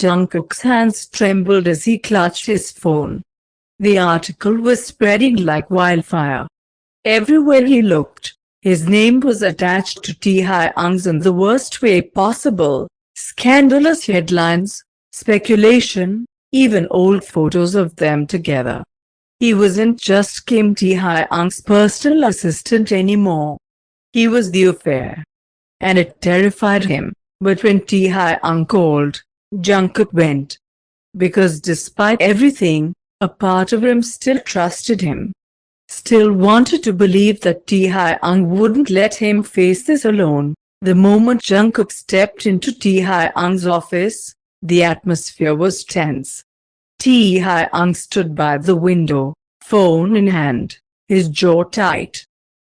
Jungkook's hands trembled as he clutched his phone. The article was spreading like wildfire. Everywhere he looked, his name was attached to Taehyung's in the worst way possible. Scandalous headlines, speculation, even old photos of them together. He wasn't just Kim Taehyung's personal assistant anymore. He was the affair. And it terrified him. But when Taehyung called, Jungkook went. Because despite everything, a part of him still trusted him. Still wanted to believe that Taehyung wouldn't let him face this alone. The moment Jungkook stepped into Taehyung's office, the atmosphere was tense. Taehyung stood by the window, phone in hand, his jaw tight.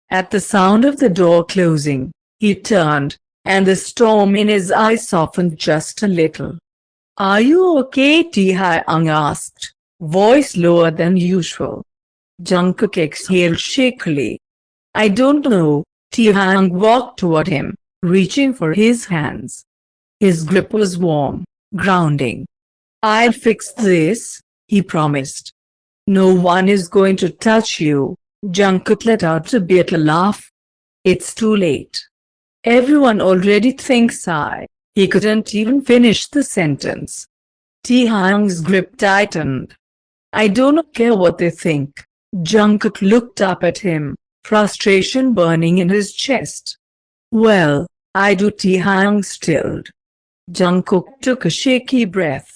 At the sound of the door closing, he turned, and the storm in his eyes softened just a little. "Are you okay?" Taehyung asked, voice lower than usual. Jungkook exhaled shakily. "I don't know." Taehyung walked toward him, reaching for his hands. His grip was warm, grounding. "I'll fix this," he promised. "No one is going to touch you." Jungkook let out a bitter laugh. "It's too late. Everyone already thinks I..." He couldn't even finish the sentence. Taehyung's grip tightened. "I don't care what they think." Jungkook looked up at him, frustration burning in his chest. "Well, I do." Taehyung stilled. Jungkook took a shaky breath.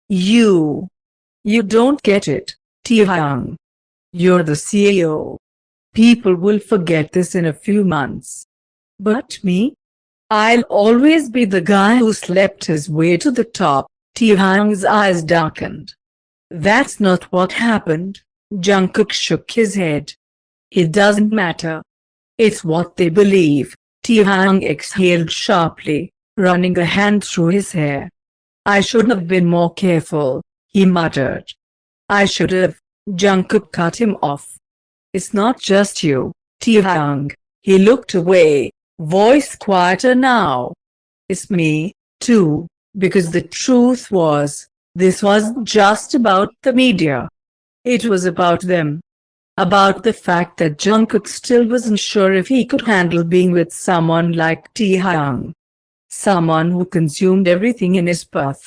You don't get it, Taehyung. You're the CEO. People will forget this in a few months. But me? I'll always be the guy who slept his way to the top." Taehyung's eyes darkened. "That's not what happened." Jungkook shook his head. "It doesn't matter. It's what they believe." Taehyung exhaled sharply, running a hand through his hair. "I should have been more careful," he muttered. "I should have." Jungkook cut him off. "It's not just you, Taehyung." He looked away, voice quieter now. "It's me, too, because the truth was, this wasn't just about the media. It was about them. About the fact that Jungkook still wasn't sure if he could handle being with someone like Taehyung. Someone who consumed everything in his path.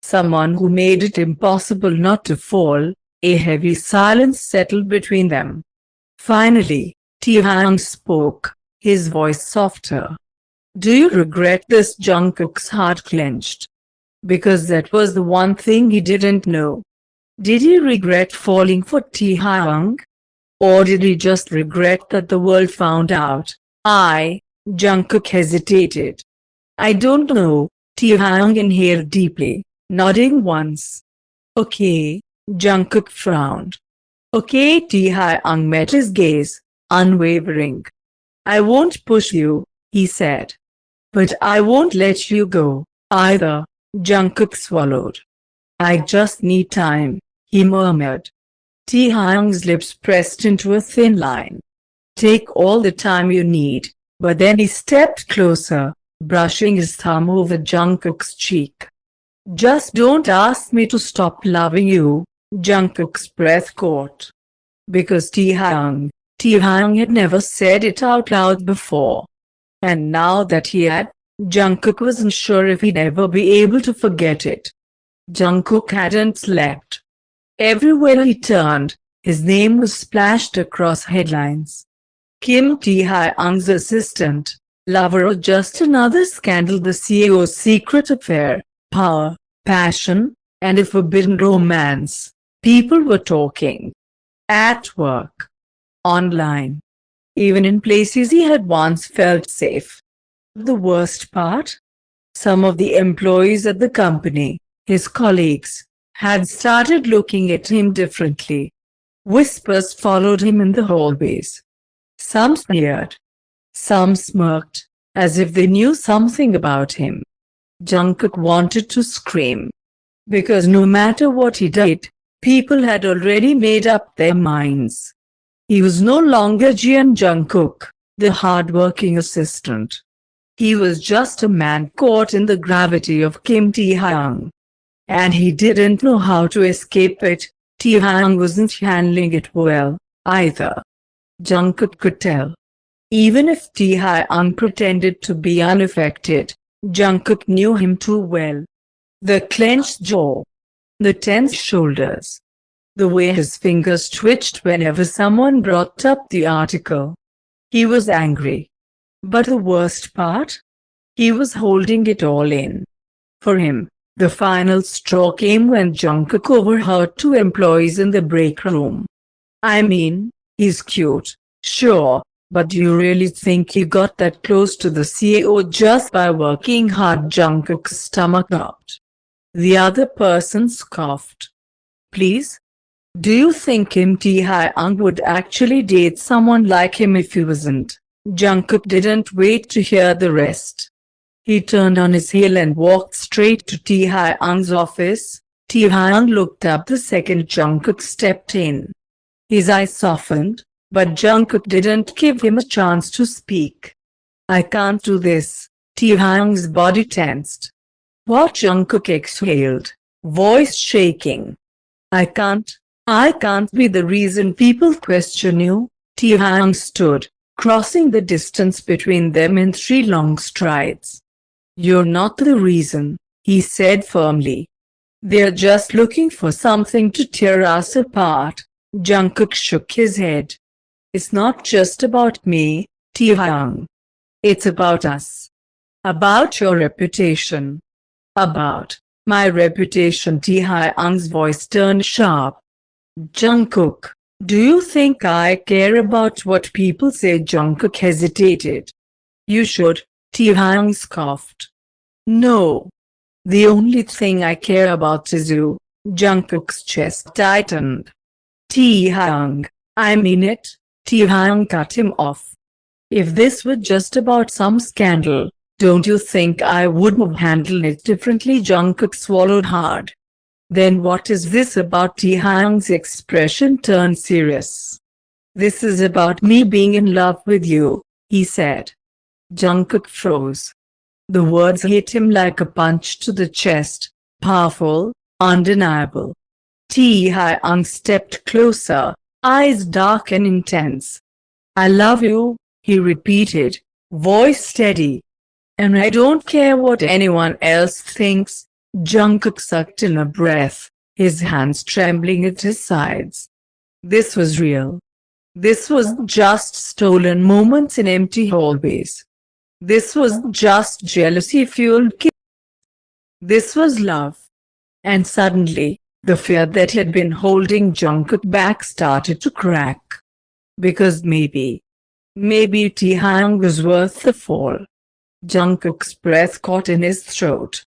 Someone who made it impossible not to fall." A heavy silence settled between them. Finally, Taehyung spoke, his voice softer. "Do you regret this?" Jungkook's heart clenched. Because that was the one thing he didn't know. Did he regret falling for Taehyung? Or did he just regret that the world found out? Jungkook hesitated. "I don't know." Taehyung inhaled deeply, nodding once. "Okay." Jungkook frowned. "Okay." Taehyung met his gaze, unwavering. "I won't push you," he said. "But I won't let you go, either." Jungkook swallowed. "I just need time," he murmured. Taehyung's lips pressed into a thin line. "Take all the time you need." But then he stepped closer, brushing his thumb over Jungkook's cheek. "Just don't ask me to stop loving you." Jungkook's breath caught. Because Taehyung had never said it out loud before. And now that he had, Jungkook wasn't sure if he'd ever be able to forget it. Jungkook hadn't slept. Everywhere he turned, his name was splashed across headlines. Kim Taehyung's assistant, lover, or just another scandal. The CEO's secret affair, power, passion, and a forbidden romance. People were talking. At work. Online. Even in places he had once felt safe. The worst part? Some of the employees at the company, his colleagues, had started looking at him differently. Whispers followed him in the hallways. Some sneered. Some smirked, as if they knew something about him. Jungkook wanted to scream. Because no matter what he did, people had already made up their minds. He was no longer Jeon Jungkook, the hard-working assistant. He was just a man caught in the gravity of Kim Taehyung. and he didn't know how to escape it. Taehyung wasn't handling it well, either. Jungkook could tell. Even if Taehyung pretended to be unaffected, Jungkook knew him too well. The clenched jaw. The tense shoulders. The way his fingers twitched whenever someone brought up the article. He was angry. But the worst part? He was holding it all in. For him, the final straw came when Jungkook overheard two employees in the break room. I mean, he's cute, sure, but do you really think he got that close to the CEO just by working hard? Jungkook's stomach dropped. The other person scoffed. Please? Do you think Kim Taehyung would actually date someone like him if he wasn't? Jungkook didn't wait to hear the rest. He turned on his heel and walked straight to Taehyung's office. Taehyung looked up the second Jungkook stepped in. His eyes softened, but Jungkook didn't give him a chance to speak. I can't do this. Taehyung's body tensed. What? Jungkook exhaled, voice shaking. I can't be the reason people question you. Taehyung stood, crossing the distance between them in 3 long strides. You're not the reason, he said firmly. They're just looking for something to tear us apart. Jungkook shook his head. It's not just about me, Taehyung. It's about us. About your reputation. About my reputation. Taehyung's voice turned sharp. Jungkook, do you think I care about what people say? Jungkook hesitated. You should, Taehyung scoffed. No. The only thing I care about is you. Jungkook's chest tightened. Taehyung, I mean it. Taehyung cut him off. If this were just about some scandal, don't you think I would have handled it differently? Jungkook swallowed hard. Then what is this about? Taehyung's expression turned serious. This is about me being in love with you, he said. Jungkook froze. The words hit him like a punch to the chest, powerful, undeniable. Taehyung stepped closer, eyes dark and intense. I love you, he repeated, voice steady. And I don't care what anyone else thinks. Jungkook sucked in a breath, his hands trembling at his sides. This was real. This wasn't just stolen moments in empty hallways. This wasn't just jealousy-fueled kiss. This was love. And suddenly, the fear that had been holding Jungkook back started to crack. Because maybe Taehyung was worth the fall. Jungkook's breath caught in his throat.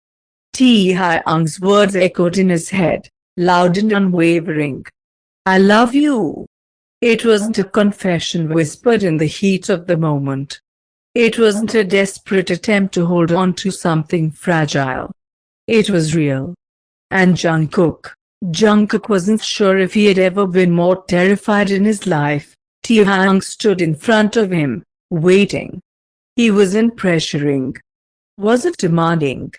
Taehyung's words echoed in his head, loud and unwavering. I love you. It wasn't a confession whispered in the heat of the moment. It wasn't a desperate attempt to hold on to something fragile. It was real. And Jungkook wasn't sure if he had ever been more terrified in his life. Taehyung stood in front of him, waiting. He wasn't pressuring. Wasn't demanding.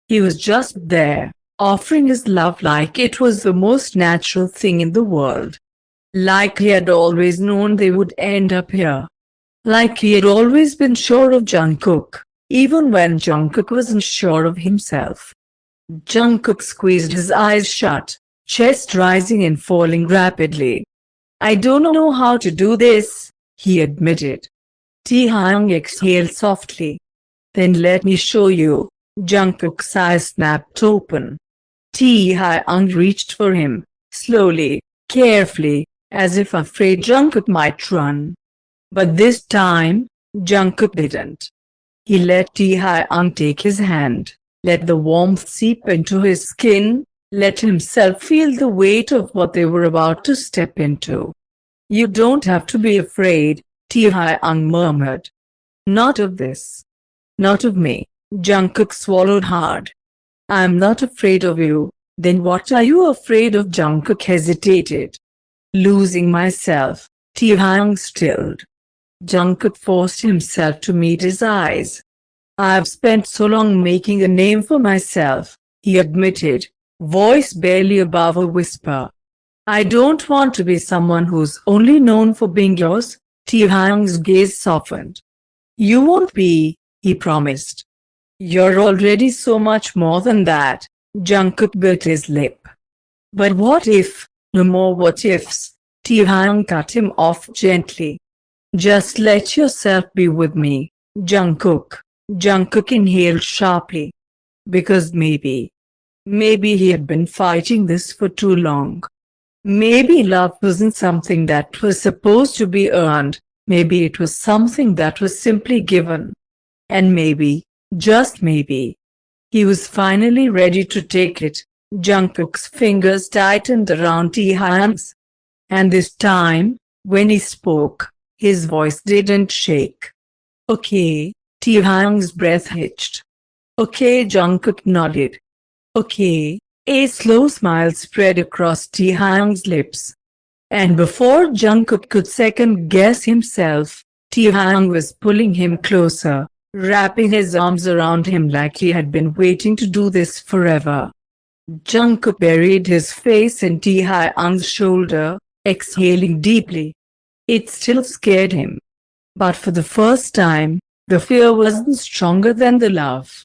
He was just there, offering his love like it was the most natural thing in the world. Like he had always known they would end up here. Like he had always been sure of Jungkook, even when Jungkook wasn't sure of himself. Jungkook squeezed his eyes shut, chest rising and falling rapidly. I don't know how to do this, he admitted. Taehyung exhaled softly. Then let me show you. Jungkook's eyes snapped open. Taehyung reached for him, slowly, carefully, as if afraid Jungkook might run. But this time, Jungkook didn't. He let Taehyung take his hand, let the warmth seep into his skin, let himself feel the weight of what they were about to step into. You don't have to be afraid, Taehyung murmured. Not of this. Not of me. Jungkook swallowed hard. I'm not afraid of you. Then what are you afraid of? Jungkook hesitated. Losing myself, Taehyung stilled. Jungkook forced himself to meet his eyes. I've spent so long making a name for myself, he admitted, voice barely above a whisper. I don't want to be someone who's only known for being yours. Taehyung's gaze softened. You won't be, he promised. You're already so much more than that. Jungkook bit his lip. But what if? No more what ifs. Taehyung cut him off gently. Just let yourself be with me, Jungkook. Jungkook inhaled sharply. Because maybe he had been fighting this for too long. Maybe love wasn't something that was supposed to be earned. Maybe it was something that was simply given. And maybe, just maybe, he was finally ready to take it. Jungkook's fingers tightened around Taehyung's. And this time, when he spoke, his voice didn't shake. Okay, Taehyung's breath hitched. Okay, Jungkook nodded. Okay, a slow smile spread across Taehyung's lips. And before Jungkook could second-guess himself, Taehyung was pulling him closer, wrapping his arms around him like he had been waiting to do this forever. Jungkook buried his face in Taehyung's shoulder, exhaling deeply. It still scared him. But for the first time, the fear wasn't stronger than the love.